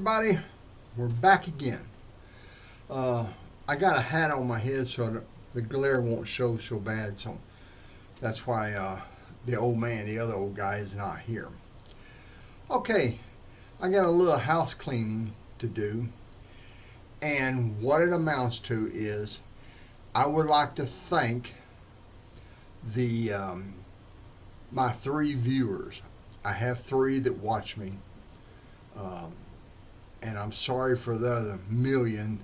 everybody, we're back again. I got a hat on my head so the glare won't show so bad, so that's why the old man, the other old guy, is not here. Okay, I got a little house cleaning to do, and what it amounts to is I would like to thank the my three viewers. I have three that watch me. Um, and I'm sorry for the other million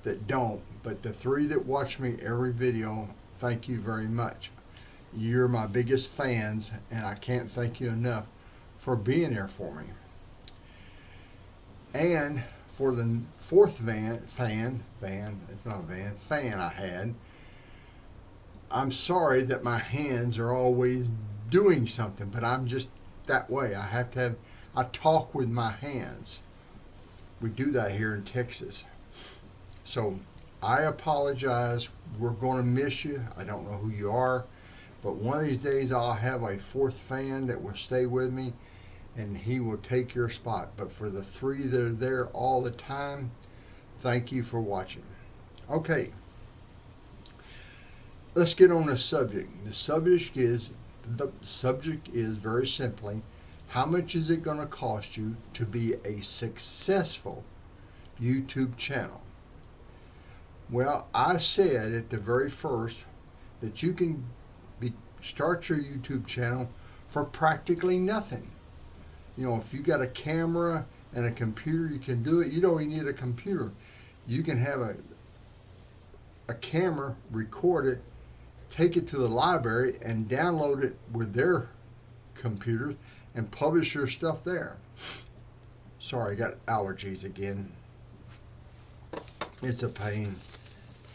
that don't, but the three that watch me every video, thank you very much. You're my biggest fans, and I can't thank you enough for being there for me. And for the fourth fan I had, I'm sorry that my hands are always doing something, but I'm just that way. I talk with my hands. We do that here in Texas. So I apologize. We're going to miss you. I don't know who you are, but one of these days I'll have a fourth fan that will stay with me, and he will take your spot. But for the three that are there all the time, thank you for watching. Okay, let's get on the subject. The subject is very simply, how much is it going to cost you to be a successful YouTube channel? Well, I said at the very first that you can start your YouTube channel for practically nothing. You know, if you got a camera and a computer, you can do it. You don't even need a computer. You can have a camera, record it, take it to the library and download it with their computers and publish your stuff there. Sorry, I got allergies again. It's a pain.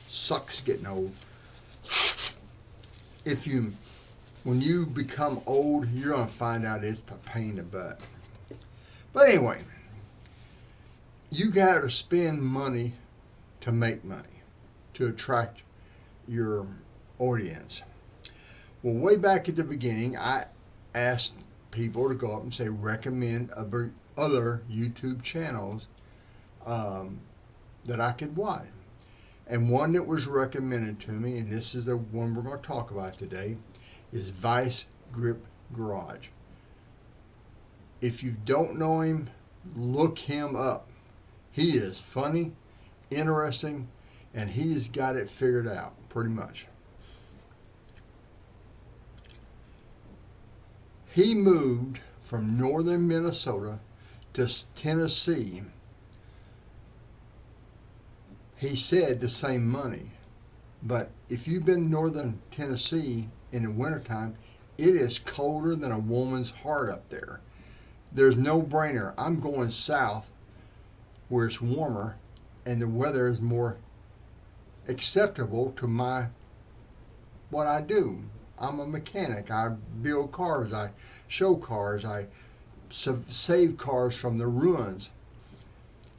Sucks getting old. When you become old, you're going to find out it's a pain in the butt. But anyway, you got to spend money to make money, to attract your audience. Well, way back at the beginning, I asked people to go up and say, recommend other YouTube channels that I could watch. And one that was recommended to me, and this is the one we're going to talk about today, is Vice Grip Garage. If you don't know him, look him up. He is funny, interesting, and he's got it figured out pretty much. He moved from northern Minnesota to Tennessee. He said to save money, but if you've been in northern Tennessee in the wintertime, it is colder than a woman's heart up there. There's no brainer. I'm going south where it's warmer and the weather is more acceptable to what I do. I'm a mechanic. I build cars. I show cars. I save cars from the ruins.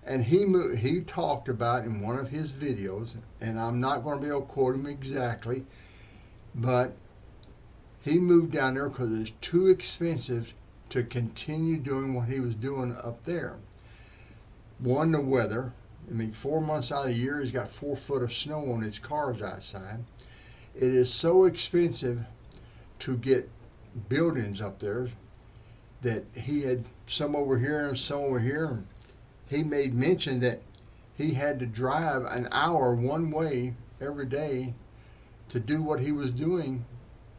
And he talked about in one of his videos, and I'm not going to be able to quote him exactly, but he moved down there because it's too expensive to continue doing what he was doing up there. One, the weather. 4 months out of the year, he's got 4 foot of snow on his cars outside. It is so expensive to get buildings up there that he had some over here and some over here. And he made mention that he had to drive an hour one way every day to do what he was doing,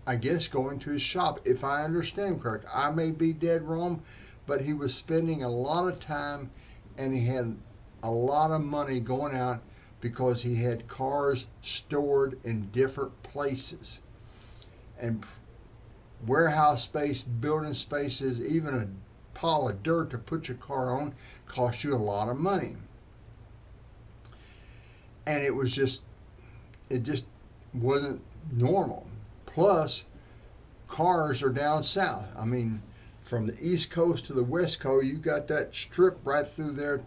I guess going to his shop, if I understand correct. I may be dead wrong, but he was spending a lot of time and he had a lot of money going out because he had cars stored in different places. And warehouse space, building spaces, even a pile of dirt to put your car on cost you a lot of money. And it just wasn't normal. Plus, cars are down south. From the East Coast to the West Coast, you got that strip right through there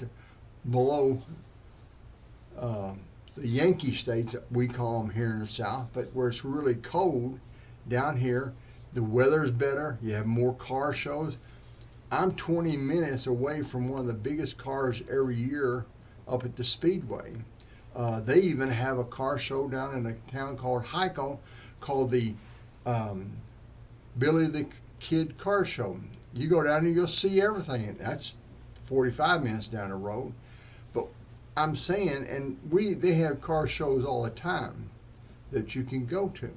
below the Yankee states, we call them here in the South, but where it's really cold down here, the weather's better, you have more car shows. I'm 20 minutes away from one of the biggest cars every year up at the Speedway. They even have a car show down in a town called Hyco called the um, Billy the Kid Car Show. You go down and you'll see everything. That's 45 minutes down the road. But I'm saying, and they have car shows all the time that you can go to.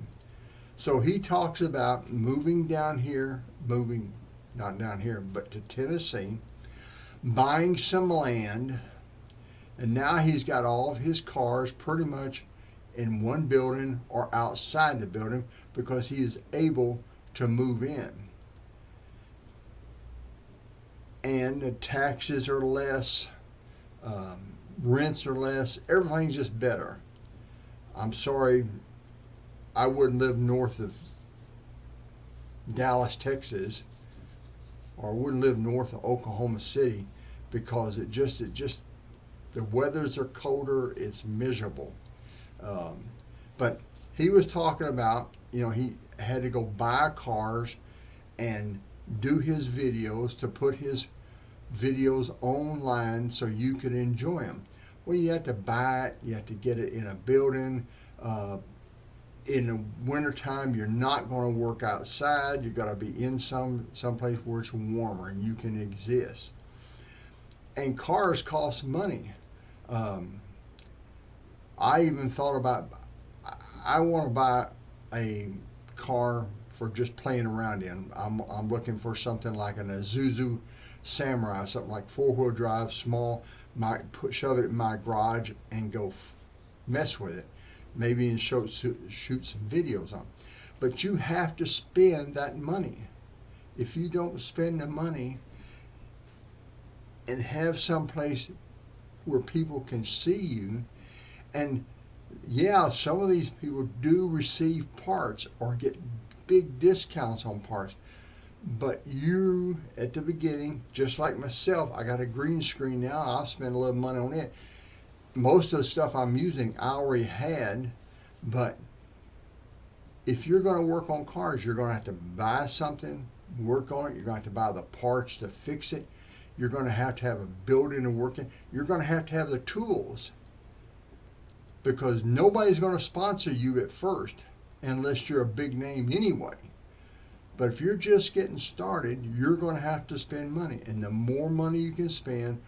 So he talks about moving down here, moving not down here, but to Tennessee, buying some land, and now he's got all of his cars pretty much in one building or outside the building because he is able to move in. And the taxes are less, rents are less, everything's just better. I'm sorry, I wouldn't live north of Dallas, Texas, or I wouldn't live north of Oklahoma City because it just the weathers are colder. It's miserable. But he was talking about, he had to go buy cars and do his videos to put his videos online so you could enjoy them. Well, you have to buy it. You have to get it in a building. In the wintertime, you're not going to work outside. You've got to be in someplace where it's warmer and you can exist. And cars cost money. I even thought about, I want to buy a car for just playing around in. I'm looking for something like an Isuzu Samurai, something like 4-wheel drive, small. Might shove it in my garage and go mess with it. Maybe and shoot some videos on. But you have to spend that money. If you don't spend the money and have someplace where people can see you, and yeah, some of these people do receive parts or get big discounts on parts, but you at the beginning, just like myself, I got a green screen now. I'll spend a little money on it. Most of the stuff I'm using I already had, but if you're going to work on cars, you're going to have to buy something, work on it. You're going to have to buy the parts to fix it. You're going to have a building to work in. You're going to have the tools, because nobody's going to sponsor you at first unless you're a big name anyway. But if you're just getting started, you're going to have to spend money, and the more money you can spend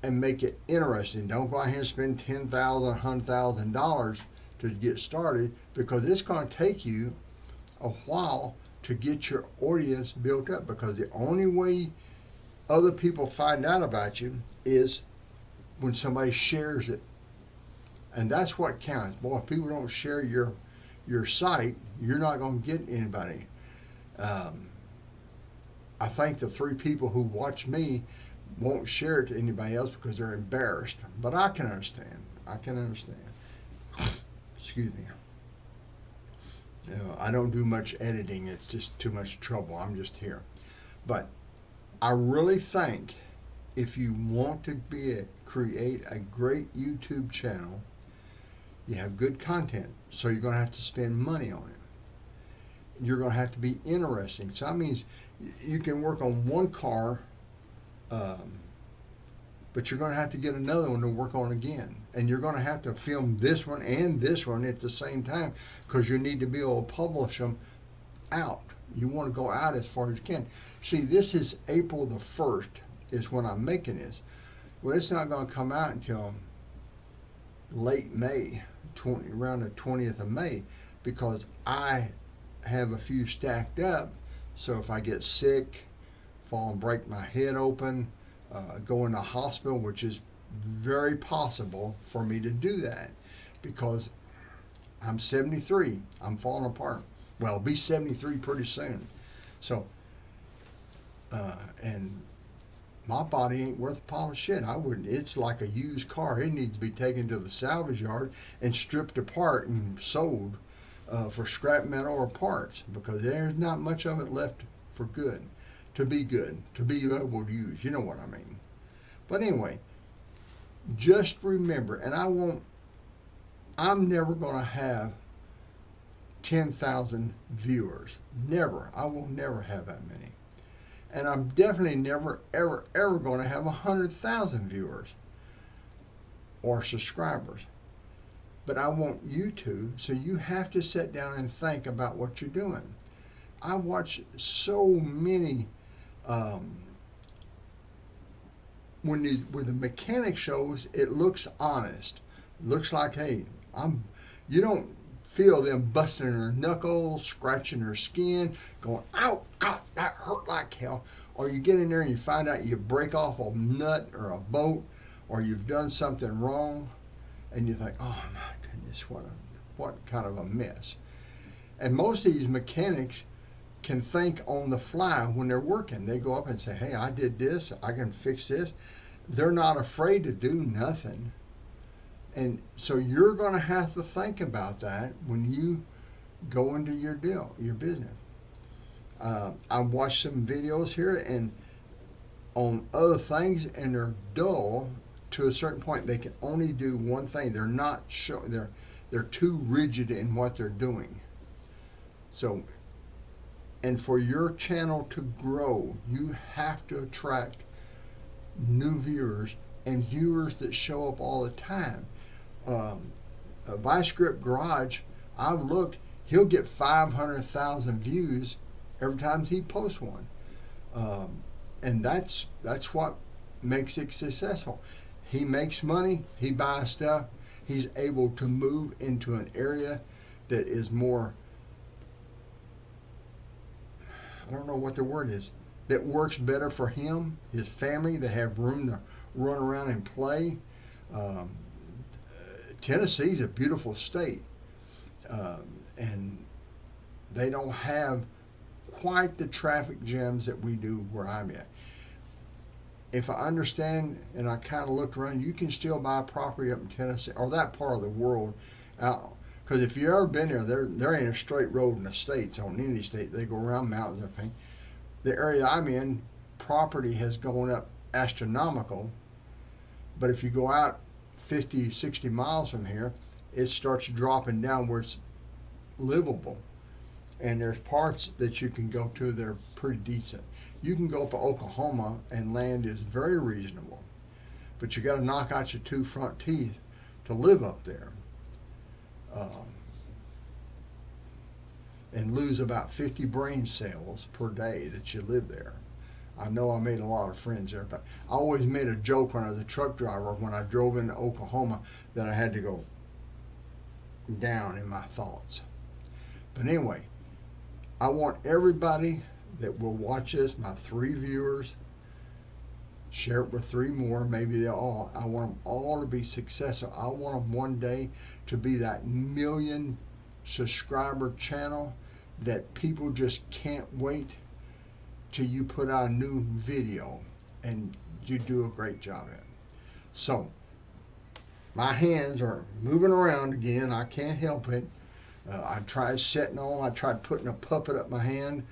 and make it interesting. Don't go out here and spend $10,000, $100,000 to get started, because it's going to take you a while to get your audience built up, because the only way other people find out about you is when somebody shares it. And that's what counts. Boy, if people don't share your site, you're not going to get anybody. I think the 3 people who watch me won't share it to anybody else because they're embarrassed. But I can understand. Excuse me. I don't do much editing. It's just too much trouble. I'm just here. But I really think if you want to create a great YouTube channel, you have good content. So you're going to have to spend money on it. You're going to have to be interesting. So that means you can work on one car, but you're going to have to get another one to work on again. And you're going to have to film this one and this one at the same time, because you need to be able to publish them out. You want to go out as far as you can. See, this is April the 1st is when I'm making this. Well, it's not going to come out until late May, around the 20th of May, because I have a few stacked up. So if I get sick, fall and break my head open, go in the hospital, which is very possible for me to do that, because I'm 73. I'm falling apart. Well, I'll be 73 pretty soon. So, and my body ain't worth a pile of shit. I wouldn't. It's like a used car. It needs to be taken to the salvage yard and stripped apart and sold for scrap metal or parts, because there's not much of it left for good, to be able to use. You know what I mean. But anyway, just remember, and I'm never going to have 10,000 viewers. Never. I will never have that many. And I'm definitely never, ever, ever going to have 100,000 viewers or subscribers. But I want you to, so you have to sit down and think about what you're doing. I watch so many, when the mechanic shows, it looks honest. It looks like, hey, you don't feel them busting their knuckles, scratching their skin, going, ow, God, that hurt like hell. Or you get in there and you find out you break off a nut or a bolt, or you've done something wrong, and you think, oh my goodness, what kind of a mess. And most of these mechanics can think on the fly when they're working. They go up and say, hey, I did this, I can fix this. They're not afraid to do nothing. And so you're going to have to think about that when you go into your business. I watched some videos here and on other things, and they're dull to a certain point. They can only do one thing. They're not they're too rigid in what they're doing. So, and for your channel to grow, you have to attract new viewers and viewers that show up all the time. Vice Grip Garage, I've looked, he'll get 500,000 views every time he posts one. And that's what makes it successful. He makes money, he buys stuff, he's able to move into an area that is more, I don't know what the word is, that works better for him, his family, that have room to run around and play. Tennessee's a beautiful state, and they don't have quite the traffic jams that we do where I'm at. If I understand, and I kind of looked around, you can still buy property up in Tennessee, or that part of the world. Because if you've ever been there ain't a straight road in the States, on any state. They go around mountains and everything. The area I'm in, property has gone up astronomical. But if you go out 50, 60 miles from here, it starts dropping down where it's livable. And there's parts that you can go to that are pretty decent. You can go up to Oklahoma and land is very reasonable. But you got to knock out your 2 front teeth to live up there. And lose about 50 brain cells per day that you live there. I know I made a lot of friends there, but I always made a joke when I was a truck driver when I drove into Oklahoma that I had to go down in my thoughts. But anyway, I want everybody that will watch this, my 3 viewers, share it with 3 more, maybe I want them all to be successful. I want them one day to be that 1 million subscriber channel that people just can't wait till you put out a new video and you do a great job at it. So my hands are moving around again. I can't help it. I tried sitting on, I tried putting a puppet up my hand.